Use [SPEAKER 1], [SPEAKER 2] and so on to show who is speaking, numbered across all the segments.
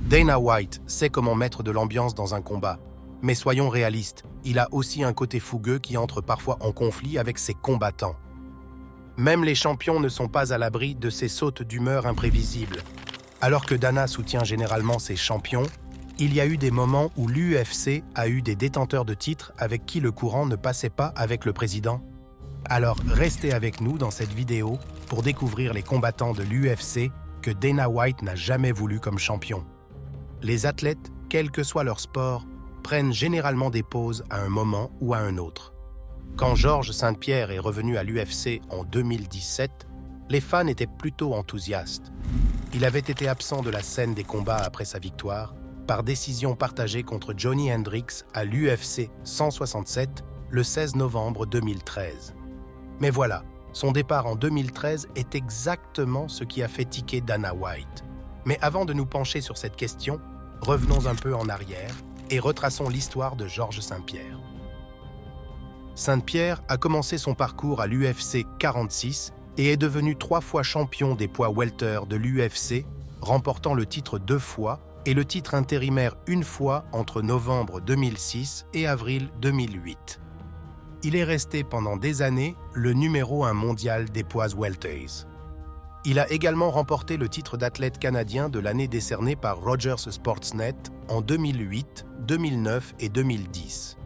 [SPEAKER 1] Dana White sait comment mettre de l'ambiance dans un combat. Mais soyons réalistes, il a aussi un côté fougueux qui entre parfois en conflit avec ses combattants. Même les champions ne sont pas à l'abri de ces sautes d'humeur imprévisibles. Alors que Dana soutient généralement ses champions, il y a eu des moments où l'UFC a eu des détenteurs de titres avec qui le courant ne passait pas avec le président. Alors restez avec nous dans cette vidéo pour découvrir les combattants de l'UFC que Dana White n'a jamais voulu comme champion. Les athlètes, quel que soit leur sport, prennent généralement des pauses à un moment ou à un autre. Quand Georges St-Pierre est revenu à l'UFC en 2017, les fans étaient plutôt enthousiastes. Il avait été absent de la scène des combats après sa victoire, par décision partagée contre Johnny Hendricks à l'UFC 167 le 16 novembre 2013. Mais voilà, son départ en 2013 est exactement ce qui a fait tiquer Dana White. Mais avant de nous pencher sur cette question, revenons un peu en arrière et retraçons l'histoire de Georges St-Pierre. St-Pierre a commencé son parcours à l'UFC 46 et est devenu 3 fois champion des poids welter de l'UFC, remportant le titre 2 fois et le titre intérimaire 1 fois entre novembre 2006 et avril 2008. Il est resté pendant des années le numéro 1 mondial des poids welters. Il a également remporté le titre d'athlète canadien de l'année décerné par Rogers Sportsnet en 2008, 2009 et 2010.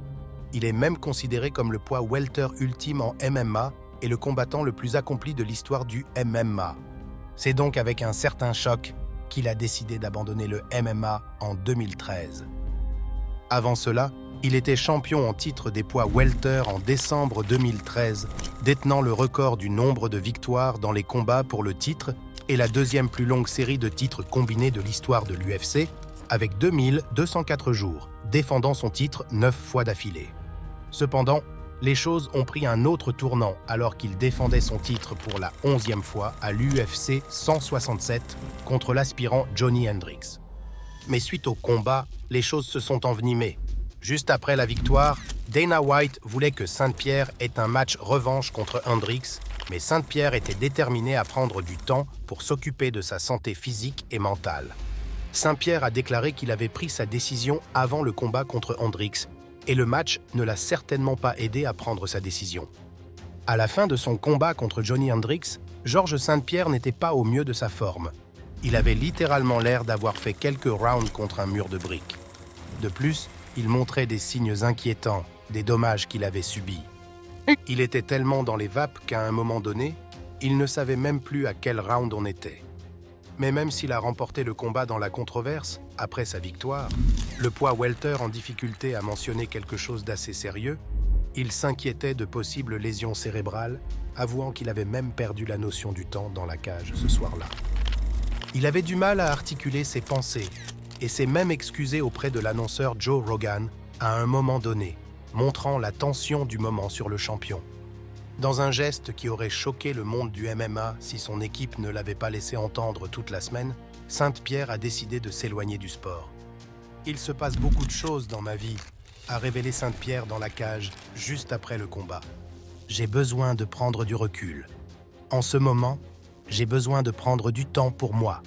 [SPEAKER 1] Il est même considéré comme le poids welter ultime en MMA et le combattant le plus accompli de l'histoire du MMA. C'est donc avec un certain choc qu'il a décidé d'abandonner le MMA en 2013. Avant cela, il était champion en titre des poids welter en décembre 2013, détenant le record du nombre de victoires dans les combats pour le titre et la deuxième plus longue série de titres combinés de l'histoire de l'UFC, avec 2204 jours, défendant son titre 9 fois d'affilée. Cependant, les choses ont pris un autre tournant alors qu'il défendait son titre pour la 11e fois à l'UFC 167 contre l'aspirant Johnny Hendricks. Mais suite au combat, les choses se sont envenimées. Juste après la victoire, Dana White voulait que St-Pierre ait un match revanche contre Hendricks, mais St-Pierre était déterminé à prendre du temps pour s'occuper de sa santé physique et mentale. St-Pierre a déclaré qu'il avait pris sa décision avant le combat contre Hendricks, et le match ne l'a certainement pas aidé à prendre sa décision. À la fin de son combat contre Johnny Hendricks, Georges St-Pierre n'était pas au mieux de sa forme. Il avait littéralement l'air d'avoir fait quelques rounds contre un mur de briques. De plus, il montrait des signes inquiétants, des dommages qu'il avait subis. Il était tellement dans les vapes qu'à un moment donné, il ne savait même plus à quel round on était. Mais même s'il a remporté le combat dans la controverse, après sa victoire, le poids welter en difficulté a mentionné quelque chose d'assez sérieux. Il s'inquiétait de possibles lésions cérébrales, avouant qu'il avait même perdu la notion du temps dans la cage ce soir-là. Il avait du mal à articuler ses pensées et s'est même excusé auprès de l'annonceur Joe Rogan à un moment donné, montrant la tension du moment sur le champion. Dans un geste qui aurait choqué le monde du MMA si son équipe ne l'avait pas laissé entendre toute la semaine, St-Pierre a décidé de s'éloigner du sport. « Il se passe beaucoup de choses dans ma vie », a révélé St-Pierre dans la cage juste après le combat. « J'ai besoin de prendre du recul. En ce moment, j'ai besoin de prendre du temps pour moi. »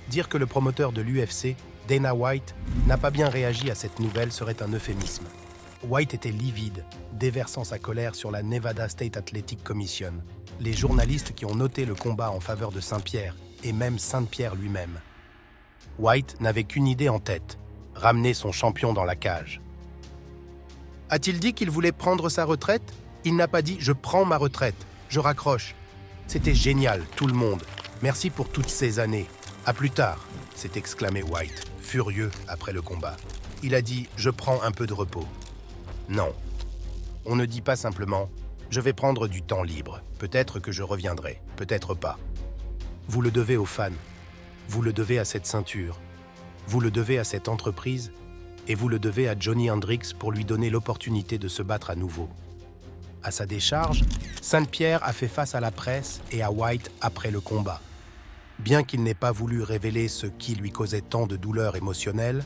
[SPEAKER 1] Dire que le promoteur de l'UFC, Dana White, n'a pas bien réagi à cette nouvelle serait un euphémisme. White était livide, déversant sa colère sur la Nevada State Athletic Commission, les journalistes qui ont noté le combat en faveur de St-Pierre, et même St-Pierre lui-même. White n'avait qu'une idée en tête, ramener son champion dans la cage. A-t-il dit qu'il voulait prendre sa retraite? Il n'a pas dit « je prends ma retraite, je raccroche ». C'était génial, tout le monde. Merci pour toutes ces années. À plus tard, s'est exclamé White, furieux après le combat. Il a dit « je prends un peu de repos ». Non. On ne dit pas simplement « je vais prendre du temps libre, peut-être que je reviendrai, peut-être pas ». Vous le devez aux fans, vous le devez à cette ceinture, vous le devez à cette entreprise et vous le devez à Johnny Hendricks pour lui donner l'opportunité de se battre à nouveau. À sa décharge, St-Pierre a fait face à la presse et à White après le combat. Bien qu'il n'ait pas voulu révéler ce qui lui causait tant de douleur émotionnelle,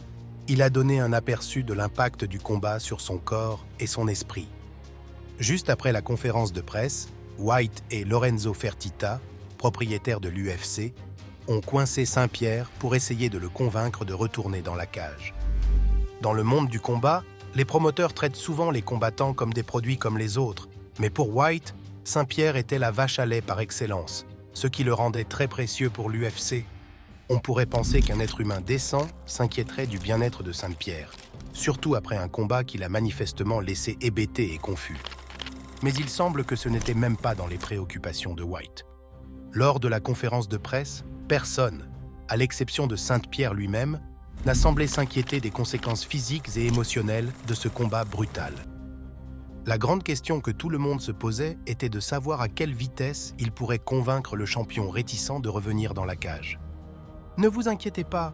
[SPEAKER 1] il a donné un aperçu de l'impact du combat sur son corps et son esprit. Juste après la conférence de presse, White et Lorenzo Fertitta, propriétaires de l'UFC, ont coincé Saint-Pierre pour essayer de le convaincre de retourner dans la cage. Dans le monde du combat, les promoteurs traitent souvent les combattants comme des produits comme les autres, mais pour White, Saint-Pierre était la vache à lait par excellence, ce qui le rendait très précieux pour l'UFC. On pourrait penser qu'un être humain décent s'inquiéterait du bien-être de Saint-Pierre, surtout après un combat qui l'a manifestement laissé hébété et confus. Mais il semble que ce n'était même pas dans les préoccupations de White. Lors de la conférence de presse, personne, à l'exception de Saint-Pierre lui-même, n'a semblé s'inquiéter des conséquences physiques et émotionnelles de ce combat brutal. La grande question que tout le monde se posait était de savoir à quelle vitesse il pourrait convaincre le champion réticent de revenir dans la cage. « Ne vous inquiétez pas,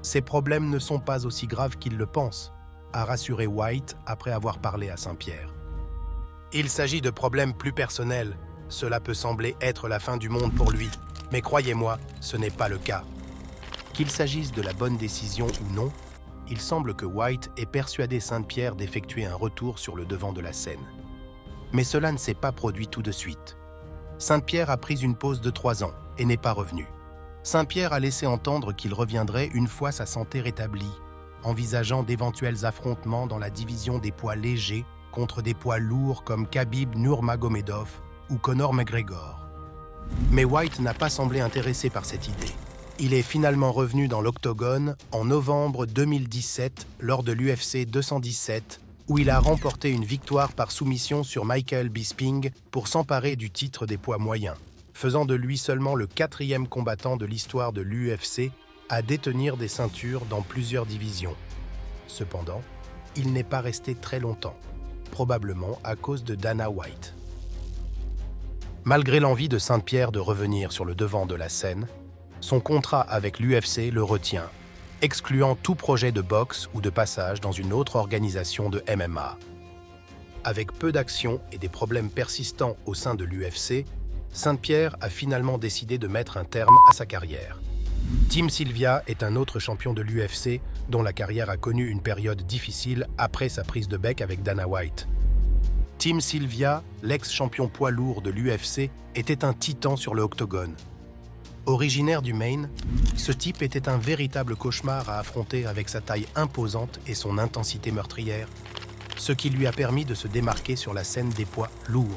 [SPEAKER 1] ces problèmes ne sont pas aussi graves qu'il le pense », a rassuré White après avoir parlé à Saint-Pierre. « Il s'agit de problèmes plus personnels. Cela peut sembler être la fin du monde pour lui, mais croyez-moi, ce n'est pas le cas. » Qu'il s'agisse de la bonne décision ou non, il semble que White ait persuadé Saint-Pierre d'effectuer un retour sur le devant de la scène. Mais cela ne s'est pas produit tout de suite. Saint-Pierre a pris une pause de 3 ans et n'est pas revenu. Saint-Pierre a laissé entendre qu'il reviendrait une fois sa santé rétablie, envisageant d'éventuels affrontements dans la division des poids légers contre des poids lourds comme Khabib Nurmagomedov ou Conor McGregor. Mais White n'a pas semblé intéressé par cette idée. Il est finalement revenu dans l'octogone en novembre 2017 lors de l'UFC 217 où il a remporté une victoire par soumission sur Michael Bisping pour s'emparer du titre des poids moyens, faisant de lui seulement le 4e combattant de l'histoire de l'UFC à détenir des ceintures dans plusieurs divisions. Cependant, il n'est pas resté très longtemps, probablement à cause de Dana White. Malgré l'envie de Saint-Pierre de revenir sur le devant de la scène, son contrat avec l'UFC le retient, excluant tout projet de boxe ou de passage dans une autre organisation de MMA. Avec peu d'action et des problèmes persistants au sein de l'UFC, Saint-Pierre a finalement décidé de mettre un terme à sa carrière. Tim Sylvia est un autre champion de l'UFC dont la carrière a connu une période difficile après sa prise de bec avec Dana White. Tim Sylvia, l'ex-champion poids lourd de l'UFC, était un titan sur le octogone. Originaire du Maine, ce type était un véritable cauchemar à affronter avec sa taille imposante et son intensité meurtrière, ce qui lui a permis de se démarquer sur la scène des poids lourds.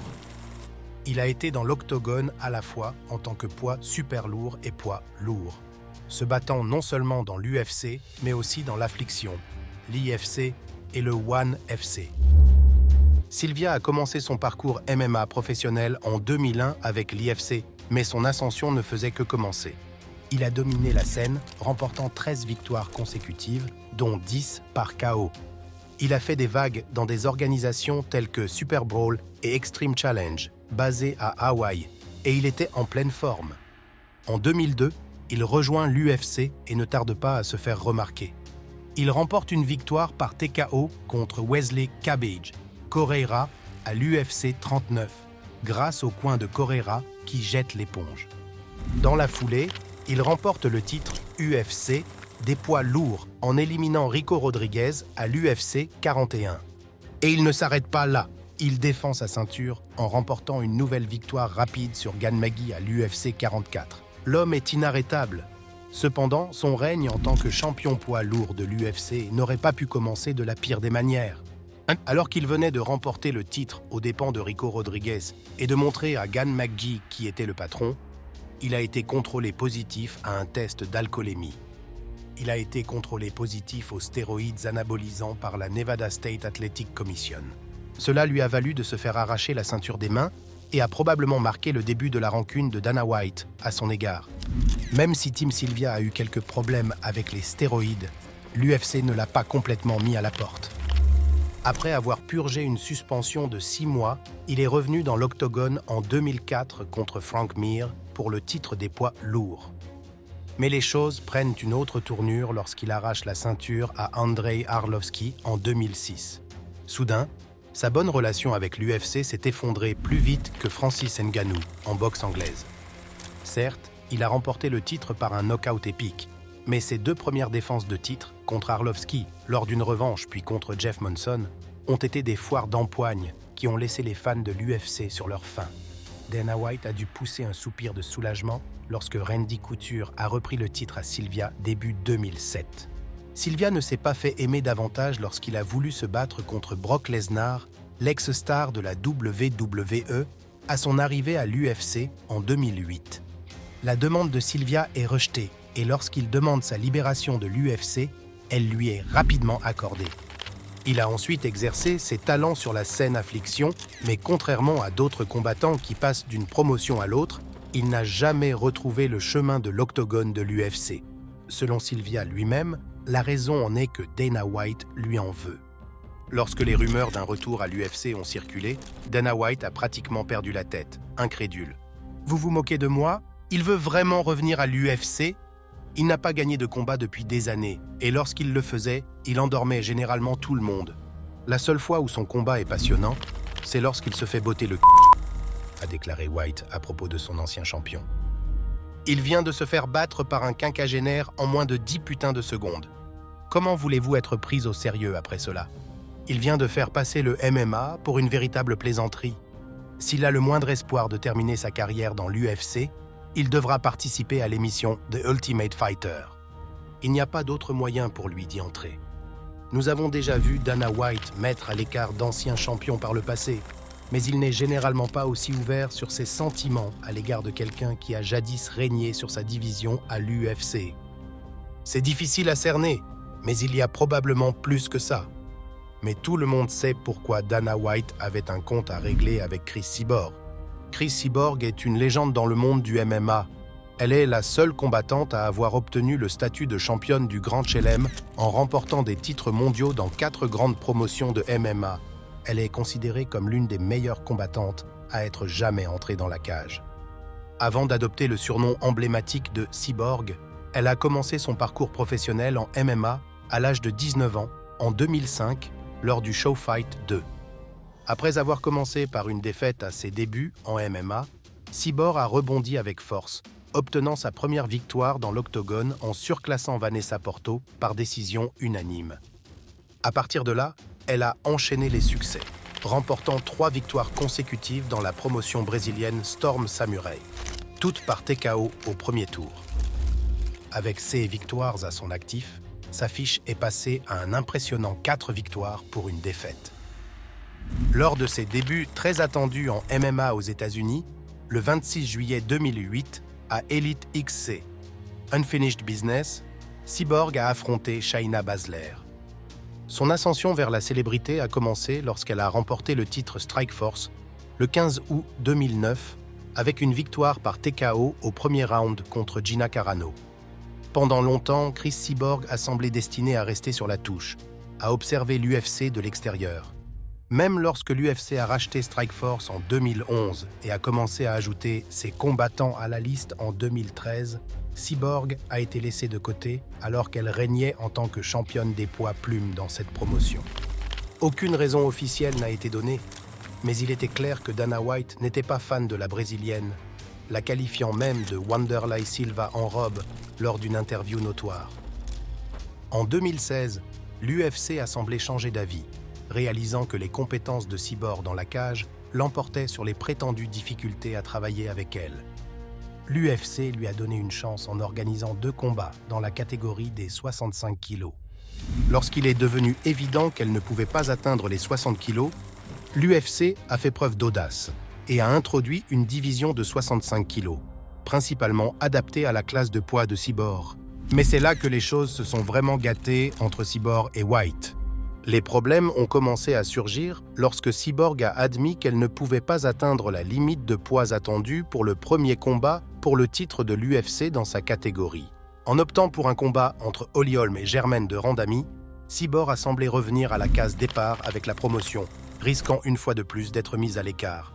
[SPEAKER 1] Il a été dans l'octogone à la fois en tant que poids super lourd et poids lourd, se battant non seulement dans l'UFC, mais aussi dans l'Affliction, l'IFC et le ONE FC. Sylvia a commencé son parcours MMA professionnel en 2001 avec l'IFC, mais son ascension ne faisait que commencer. Il a dominé la scène, remportant 13 victoires consécutives, dont 10 par KO. Il a fait des vagues dans des organisations telles que Super Brawl et Extreme Challenge, basées à Hawaï, et il était en pleine forme. En 2002, il rejoint l'UFC et ne tarde pas à se faire remarquer. Il remporte une victoire par TKO contre Wesley Cabbage, Correira, à l'UFC 39, grâce au coin de Correira qui jette l'éponge. Dans la foulée, il remporte le titre UFC des poids lourds en éliminant Rico Rodriguez à l'UFC 41. Et il ne s'arrête pas là. Il défend sa ceinture en remportant une nouvelle victoire rapide sur Gan Magui à l'UFC 44. L'homme est inarrêtable. Cependant, son règne en tant que champion poids lourd de l'UFC n'aurait pas pu commencer de la pire des manières. Alors qu'il venait de remporter le titre aux dépens de Rico Rodriguez et de montrer à Gan Magui qui était le patron, il a été contrôlé positif à un test d'alcoolémie. Il a été contrôlé positif aux stéroïdes anabolisants par la Nevada State Athletic Commission. Cela lui a valu de se faire arracher la ceinture des mains et a probablement marqué le début de la rancune de Dana White à son égard. Même si Tim Sylvia a eu quelques problèmes avec les stéroïdes, l'UFC ne l'a pas complètement mis à la porte. Après avoir purgé une suspension de 6 mois, il est revenu dans l'octogone en 2004 contre Frank Mir pour le titre des poids lourds. Mais les choses prennent une autre tournure lorsqu'il arrache la ceinture à Andrei Arlovski en 2006. Soudain, sa bonne relation avec l'UFC s'est effondrée plus vite que Francis Ngannou en boxe anglaise. Certes, il a remporté le titre par un knockout épique, mais ses 2 premières défenses de titre, contre Arlovski, lors d'une revanche puis contre Jeff Monson, ont été des foires d'empoigne qui ont laissé les fans de l'UFC sur leur faim. Dana White a dû pousser un soupir de soulagement lorsque Randy Couture a repris le titre à Sylvia début 2007. Sylvia ne s'est pas fait aimer davantage lorsqu'il a voulu se battre contre Brock Lesnar, l'ex-star de la WWE, à son arrivée à l'UFC en 2008. La demande de Sylvia est rejetée et lorsqu'il demande sa libération de l'UFC, elle lui est rapidement accordée. Il a ensuite exercé ses talents sur la scène Affliction, mais contrairement à d'autres combattants qui passent d'une promotion à l'autre, il n'a jamais retrouvé le chemin de l'octogone de l'UFC. Selon Sylvia lui-même, la raison en est que Dana White lui en veut. Lorsque les rumeurs d'un retour à l'UFC ont circulé, Dana White a pratiquement perdu la tête, incrédule. « Vous vous moquez de moi ? Il veut vraiment revenir à l'UFC ? Il n'a pas gagné de combat depuis des années, et lorsqu'il le faisait, il endormait généralement tout le monde. La seule fois où son combat est passionnant, c'est lorsqu'il se fait botter le c***, a déclaré White à propos de son ancien champion. Il vient de se faire battre par un quinquagénaire en moins de 10 putains de secondes. Comment voulez-vous être pris au sérieux après cela ? Il vient de faire passer le MMA pour une véritable plaisanterie. S'il a le moindre espoir de terminer sa carrière dans l'UFC, il devra participer à l'émission The Ultimate Fighter. Il n'y a pas d'autre moyen pour lui d'y entrer. Nous avons déjà vu Dana White mettre à l'écart d'anciens champions par le passé, mais il n'est généralement pas aussi ouvert sur ses sentiments à l'égard de quelqu'un qui a jadis régné sur sa division à l'UFC. C'est difficile à cerner, mais il y a probablement plus que ça. Mais tout le monde sait pourquoi Dana White avait un compte à régler avec Cris Cyborg. Cris Cyborg est une légende dans le monde du MMA. Elle est la seule combattante à avoir obtenu le statut de championne du Grand Chelem en remportant des titres mondiaux dans 4 grandes promotions de MMA. Elle est considérée comme l'une des meilleures combattantes à être jamais entrée dans la cage. Avant d'adopter le surnom emblématique de Cyborg, elle a commencé son parcours professionnel en MMA à l'âge de 19 ans, en 2005, lors du Show Fight 2. Après avoir commencé par une défaite à ses débuts en MMA, Cyborg a rebondi avec force, obtenant sa première victoire dans l'octogone en surclassant Vanessa Porto par décision unanime. À partir de là, elle a enchaîné les succès, remportant 3 victoires consécutives dans la promotion brésilienne Storm Samurai, toutes par TKO au premier tour. Avec ces victoires à son actif, sa fiche est passée à un impressionnant 4 victoires pour une défaite. Lors de ses débuts très attendus en MMA aux États-Unis, le 26 juillet 2008, à Elite XC, Unfinished Business, Cyborg a affronté Shayna Baszler. Son ascension vers la célébrité a commencé lorsqu'elle a remporté le titre Strikeforce le 15 août 2009 avec une victoire par TKO au premier round contre Gina Carano. Pendant longtemps, Cris Cyborg a semblé destinée à rester sur la touche, à observer l'UFC de l'extérieur. Même lorsque l'UFC a racheté Strikeforce en 2011 et a commencé à ajouter ses combattants à la liste en 2013, Cyborg a été laissée de côté alors qu'elle régnait en tant que championne des poids plumes dans cette promotion. Aucune raison officielle n'a été donnée, mais il était clair que Dana White n'était pas fan de la Brésilienne, la qualifiant même de Wanderlei Silva en robe lors d'une interview notoire. En 2016, l'UFC a semblé changer d'avis, réalisant que les compétences de Cyborg dans la cage l'emportaient sur les prétendues difficultés à travailler avec elle. L'UFC lui a donné une chance en organisant 2 combats dans la catégorie des 65 kilos. Lorsqu'il est devenu évident qu'elle ne pouvait pas atteindre les 60 kilos, l'UFC a fait preuve d'audace et a introduit une division de 65 kilos, principalement adaptée à la classe de poids de Cyborg. Mais c'est là que les choses se sont vraiment gâtées entre Cyborg et White. Les problèmes ont commencé à surgir lorsque Cyborg a admis qu'elle ne pouvait pas atteindre la limite de poids attendue pour le premier combat pour le titre de l'UFC dans sa catégorie. En optant pour un combat entre Holly Holm et Germaine de Randami, Cyborg a semblé revenir à la case départ avec la promotion, risquant une fois de plus d'être mise à l'écart.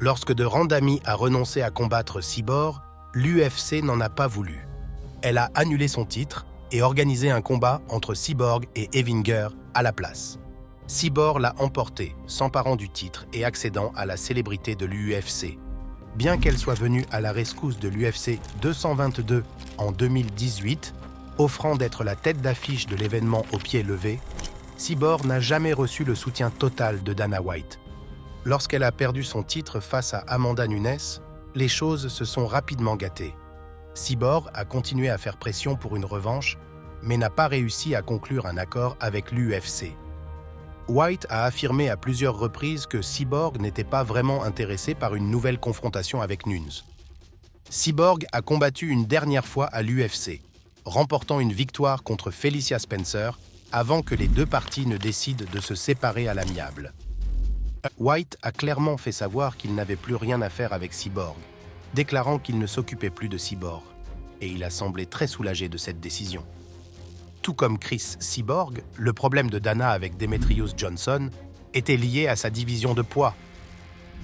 [SPEAKER 1] Lorsque de Randami a renoncé à combattre Cyborg, l'UFC n'en a pas voulu. Elle a annulé son titre et organisé un combat entre Cyborg et Evinger à la place. Cyborg l'a emporté, s'emparant du titre et accédant à la célébrité de l'UFC. Bien qu'elle soit venue à la rescousse de l'UFC 222 en 2018, offrant d'être la tête d'affiche de l'événement au pied levé, Cyborg n'a jamais reçu le soutien total de Dana White. Lorsqu'elle a perdu son titre face à Amanda Nunes, les choses se sont rapidement gâtées. Cyborg a continué à faire pression pour une revanche, mais n'a pas réussi à conclure un accord avec l'UFC. White a affirmé à plusieurs reprises que Cyborg n'était pas vraiment intéressé par une nouvelle confrontation avec Nunes. Cyborg a combattu une dernière fois à l'UFC, remportant une victoire contre Felicia Spencer avant que les deux parties ne décident de se séparer à l'amiable. White a clairement fait savoir qu'il n'avait plus rien à faire avec Cyborg, déclarant qu'il ne s'occupait plus de Cyborg, et il a semblé très soulagé de cette décision. Tout comme Chris Cyborg, le problème de Dana avec Demetrious Johnson était lié à sa division de poids.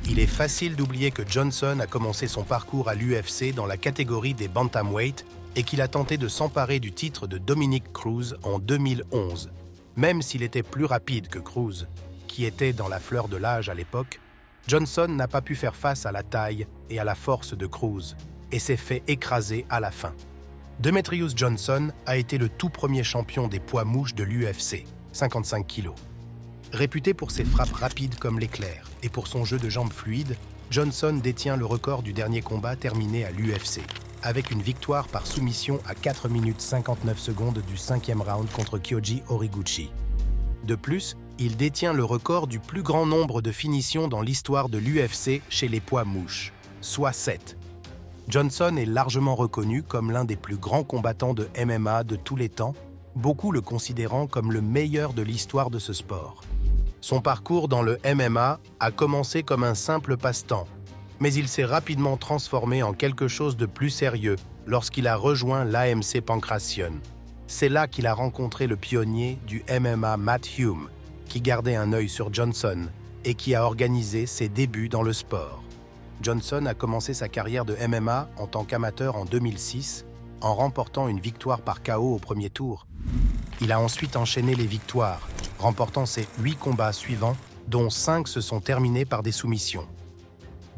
[SPEAKER 1] Il est facile d'oublier que Johnson a commencé son parcours à l'UFC dans la catégorie des bantamweight et qu'il a tenté de s'emparer du titre de Dominick Cruz en 2011. Même s'il était plus rapide que Cruz, qui était dans la fleur de l'âge à l'époque, Johnson n'a pas pu faire face à la taille et à la force de Cruz et s'est fait écraser à la fin. Demetrious Johnson a été le tout premier champion des poids mouches de l'UFC, 55 kg. Réputé pour ses frappes rapides comme l'éclair et pour son jeu de jambes fluide, Johnson détient le record du dernier combat terminé à l'UFC, avec une victoire par soumission à 4 minutes 59 secondes du 5e round contre Kyoji Horiguchi. De plus, il détient le record du plus grand nombre de finitions dans l'histoire de l'UFC chez les poids mouches, soit 7. Johnson est largement reconnu comme l'un des plus grands combattants de MMA de tous les temps, beaucoup le considérant comme le meilleur de l'histoire de ce sport. Son parcours dans le MMA a commencé comme un simple passe-temps, mais il s'est rapidement transformé en quelque chose de plus sérieux lorsqu'il a rejoint l'AMC Pankration. C'est là qu'il a rencontré le pionnier du MMA Matt Hume, qui gardait un œil sur Johnson et qui a organisé ses débuts dans le sport. Johnson a commencé sa carrière de MMA en tant qu'amateur en 2006, en remportant une victoire par KO au premier tour. Il a ensuite enchaîné les victoires, remportant ses 8 combats suivants, dont 5 se sont terminés par des soumissions.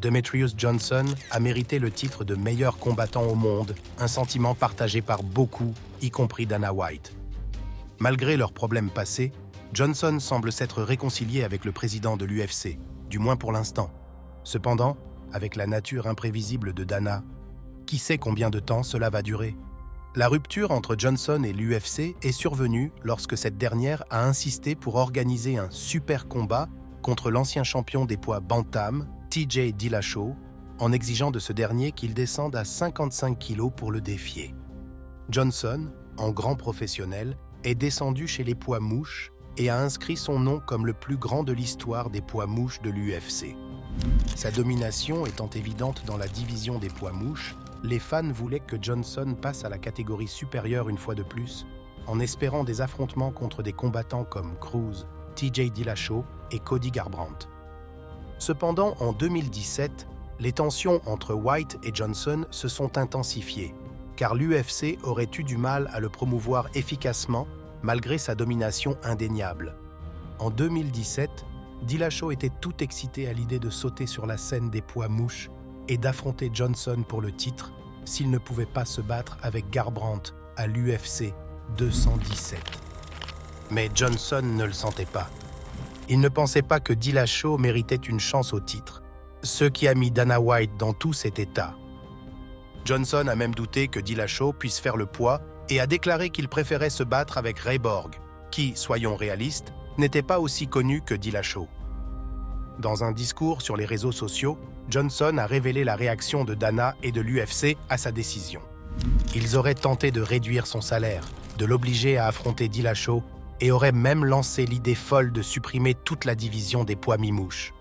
[SPEAKER 1] Demetrious Johnson a mérité le titre de meilleur combattant au monde, un sentiment partagé par beaucoup, y compris Dana White. Malgré leurs problèmes passés, Johnson semble s'être réconcilié avec le président de l'UFC, du moins pour l'instant. Cependant, avec la nature imprévisible de Dana, qui sait combien de temps cela va durer? La rupture entre Johnson et l'UFC est survenue lorsque cette dernière a insisté pour organiser un super combat contre l'ancien champion des poids bantam, TJ Dillashaw, en exigeant de ce dernier qu'il descende à 55 kg pour le défier. Johnson, en grand professionnel, est descendu chez les poids mouches et a inscrit son nom comme le plus grand de l'histoire des poids mouches de l'UFC. Sa domination étant évidente dans la division des poids mouches, les fans voulaient que Johnson passe à la catégorie supérieure une fois de plus, en espérant des affrontements contre des combattants comme Cruz, TJ Dillashaw et Cody Garbrandt. Cependant, en 2017, les tensions entre White et Johnson se sont intensifiées, car l'UFC aurait eu du mal à le promouvoir efficacement malgré sa domination indéniable. En 2017, Dillashaw était tout excité à l'idée de sauter sur la scène des poids mouches et d'affronter Johnson pour le titre s'il ne pouvait pas se battre avec Garbrandt à l'UFC 217. Mais Johnson ne le sentait pas. Il ne pensait pas que Dillashaw méritait une chance au titre, ce qui a mis Dana White dans tout cet état. Johnson a même douté que Dillashaw puisse faire le poids et a déclaré qu'il préférait se battre avec Ray Borg, qui, soyons réalistes, n'était pas aussi connu que Dillashaw. Dans un discours sur les réseaux sociaux, Johnson a révélé la réaction de Dana et de l'UFC à sa décision. Ils auraient tenté de réduire son salaire, de l'obliger à affronter Dillashaw et auraient même lancé l'idée folle de supprimer toute la division des poids mi-mouches.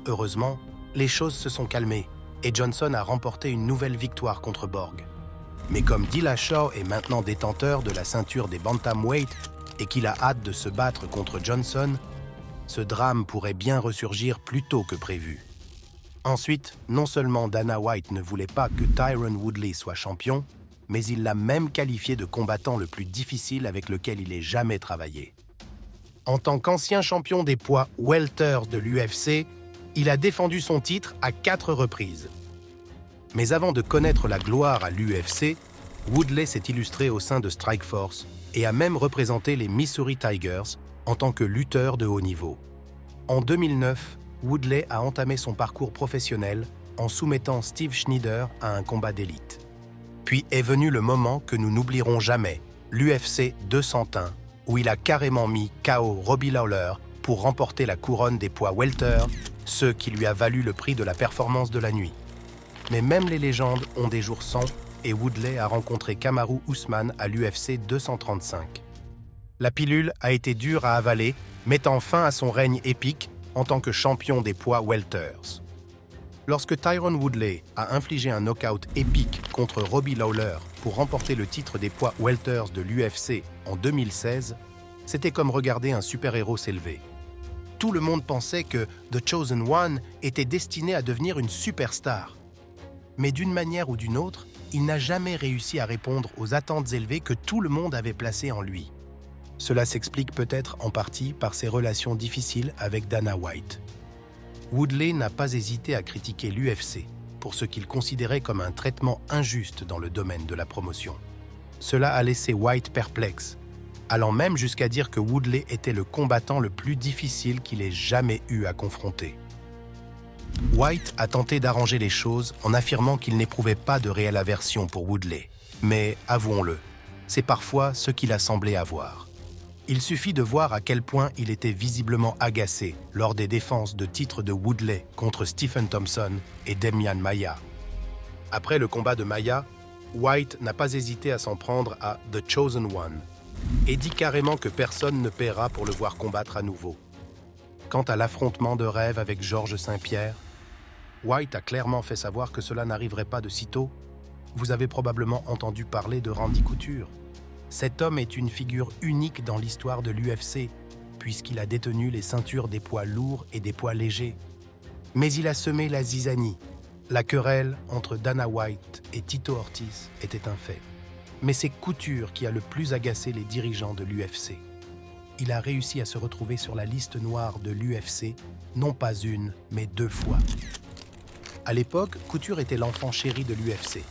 [SPEAKER 1] Heureusement, les choses se sont calmées et Johnson a remporté une nouvelle victoire contre Borg. Mais comme Dillashaw est maintenant détenteur de la ceinture des bantamweight et qu'il a hâte de se battre contre Johnson, ce drame pourrait bien ressurgir plus tôt que prévu. Ensuite, non seulement Dana White ne voulait pas que Tyron Woodley soit champion, mais il l'a même qualifié de combattant le plus difficile avec lequel il ait jamais travaillé. En tant qu'ancien champion des poids welter de l'UFC, il a défendu son titre à 4 reprises. Mais avant de connaître la gloire à l'UFC, Woodley s'est illustré au sein de Strikeforce et a même représenté les Missouri Tigers en tant que lutteur de haut niveau. En 2009, Woodley a entamé son parcours professionnel en soumettant Steve Schneider à un combat d'élite. Puis est venu le moment que nous n'oublierons jamais, l'UFC 201, où il a carrément mis KO Robbie Lawler pour remporter la couronne des poids welter, ce qui lui a valu le prix de la performance de la nuit. Mais même les légendes ont des jours sans, et Woodley a rencontré Kamaru Usman à l'UFC 235. La pilule a été dure à avaler, mettant fin à son règne épique en tant que champion des poids welters. Lorsque Tyron Woodley a infligé un knockout épique contre Robbie Lawler pour remporter le titre des poids welters de l'UFC en 2016, c'était comme regarder un super-héros s'élever. Tout le monde pensait que The Chosen One était destiné à devenir une superstar. Mais d'une manière ou d'une autre, il n'a jamais réussi à répondre aux attentes élevées que tout le monde avait placées en lui. Cela s'explique peut-être en partie par ses relations difficiles avec Dana White. Woodley n'a pas hésité à critiquer l'UFC pour ce qu'il considérait comme un traitement injuste dans le domaine de la promotion. Cela a laissé White perplexe, allant même jusqu'à dire que Woodley était le combattant le plus difficile qu'il ait jamais eu à confronter. White a tenté d'arranger les choses en affirmant qu'il n'éprouvait pas de réelle aversion pour Woodley. Mais avouons-le, c'est parfois ce qu'il a semblé avoir. Il suffit de voir à quel point il était visiblement agacé lors des défenses de titre de Woodley contre Stephen Thompson et Demian Maia. Après le combat de Maia, White n'a pas hésité à s'en prendre à The Chosen One et dit carrément que personne ne paiera pour le voir combattre à nouveau. Quant à l'affrontement de rêve avec Georges Saint-Pierre, White a clairement fait savoir que cela n'arriverait pas de sitôt. Vous avez probablement entendu parler de Randy Couture. Cet homme est une figure unique dans l'histoire de l'UFC, puisqu'il a détenu les ceintures des poids lourds et des poids légers. Mais il a semé la zizanie. La querelle entre Dana White et Tito Ortiz était un fait. Mais c'est Couture qui a le plus agacé les dirigeants de l'UFC. Il a réussi à se retrouver sur la liste noire de l'UFC, non pas une, mais 2 fois. À l'époque, Couture était l'enfant chéri de l'UFC.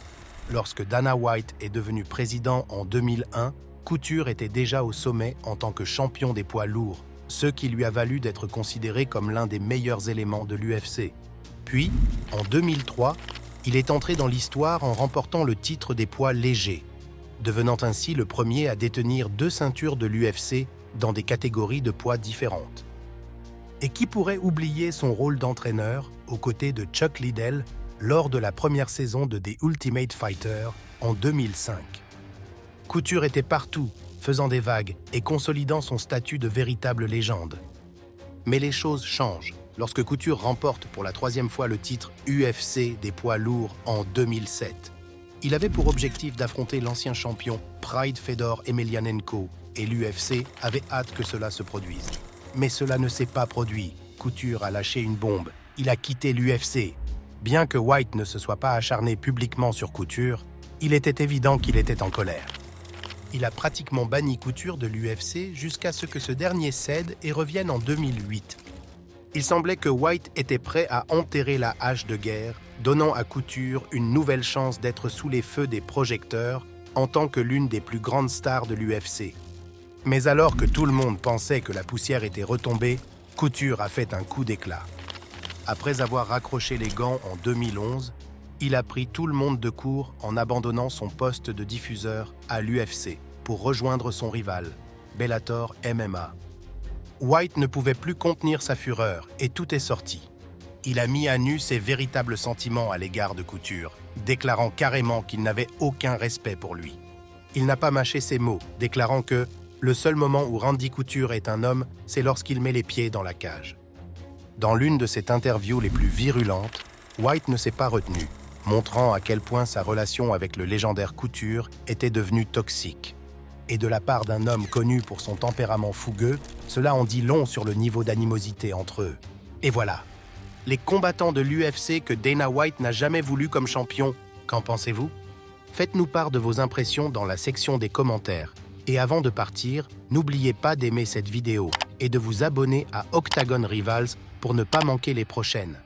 [SPEAKER 1] Lorsque Dana White est devenu président en 2001, Couture était déjà au sommet en tant que champion des poids lourds, ce qui lui a valu d'être considéré comme l'un des meilleurs éléments de l'UFC. Puis, en 2003, il est entré dans l'histoire en remportant le titre des poids légers, devenant ainsi le premier à détenir 2 ceintures de l'UFC dans des catégories de poids différentes. Et qui pourrait oublier son rôle d'entraîneur aux côtés de Chuck Liddell lors de la première saison de The Ultimate Fighter en 2005. Couture était partout, faisant des vagues et consolidant son statut de véritable légende. Mais les choses changent lorsque Couture remporte pour la 3e fois le titre UFC des poids lourds en 2007. Il avait pour objectif d'affronter l'ancien champion Pride Fedor Emelianenko et l'UFC avait hâte que cela se produise. Mais cela ne s'est pas produit. Couture a lâché une bombe. Il a quitté l'UFC. Bien que White ne se soit pas acharné publiquement sur Couture, il était évident qu'il était en colère. Il a pratiquement banni Couture de l'UFC jusqu'à ce que ce dernier cède et revienne en 2008. Il semblait que White était prêt à enterrer la hache de guerre, donnant à Couture une nouvelle chance d'être sous les feux des projecteurs en tant que l'une des plus grandes stars de l'UFC. Mais alors que tout le monde pensait que la poussière était retombée, Couture a fait un coup d'éclat. Après avoir raccroché les gants en 2011, il a pris tout le monde de court en abandonnant son poste de diffuseur à l'UFC pour rejoindre son rival, Bellator MMA. White ne pouvait plus contenir sa fureur et tout est sorti. Il a mis à nu ses véritables sentiments à l'égard de Couture, déclarant carrément qu'il n'avait aucun respect pour lui. Il n'a pas mâché ses mots, déclarant que le seul moment où Randy Couture est un homme, c'est lorsqu'il met les pieds dans la cage. Dans l'une de ses interviews les plus virulentes, White ne s'est pas retenu, montrant à quel point sa relation avec le légendaire Couture était devenue toxique. Et de la part d'un homme connu pour son tempérament fougueux, cela en dit long sur le niveau d'animosité entre eux. Et voilà, les combattants de l'UFC que Dana White n'a jamais voulu comme champion, qu'en pensez-vous? Faites-nous part de vos impressions dans la section des commentaires. Et avant de partir, n'oubliez pas d'aimer cette vidéo et de vous abonner à Octagon Rivals pour ne pas manquer les prochaines.